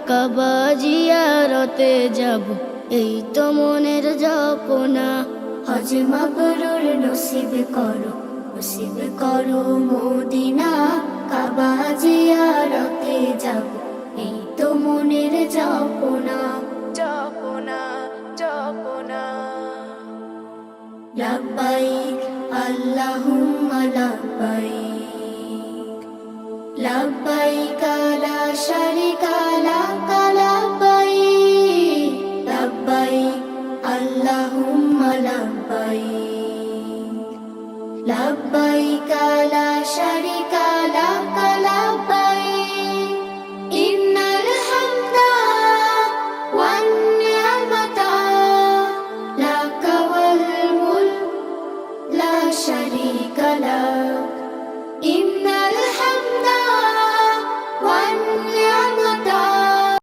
কাবা জিয়ারতে যাব, এই তো মনের জপনা। হজ মাবরুর নসিব করো মদিনা। কাবা জিয়ারতে যাব, এই তো মনের জপনা। জপনা জপনা। লাব্বাইক আল্লাহুম্মা লাব্বাইক, লাব্বাইক লা শারিকা